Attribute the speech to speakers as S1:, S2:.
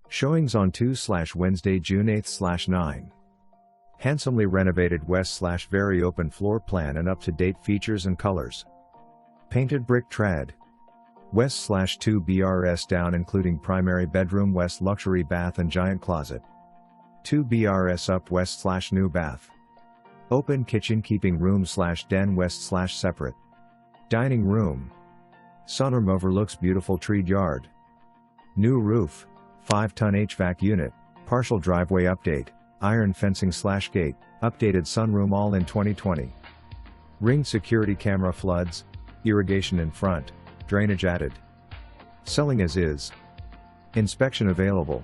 S1: Showings on Tues/Wednesday, June 8/9. Handsomely renovated west/very open floor plan and up-to-date features and colors. Painted brick trad. West/2 BRS down including primary bedroom, west luxury bath and giant closet. 2 BRS up west/new bath. Open kitchen keeping room/den west/separate. Dining room. Sunrm overlooks beautiful treed yard. New roof. 5-ton HVAC unit, partial driveway update, iron fencing/gate, updated sunroom all in 2020. Ring security camera, floods, irrigation in front, drainage added. Selling as is. Inspection available.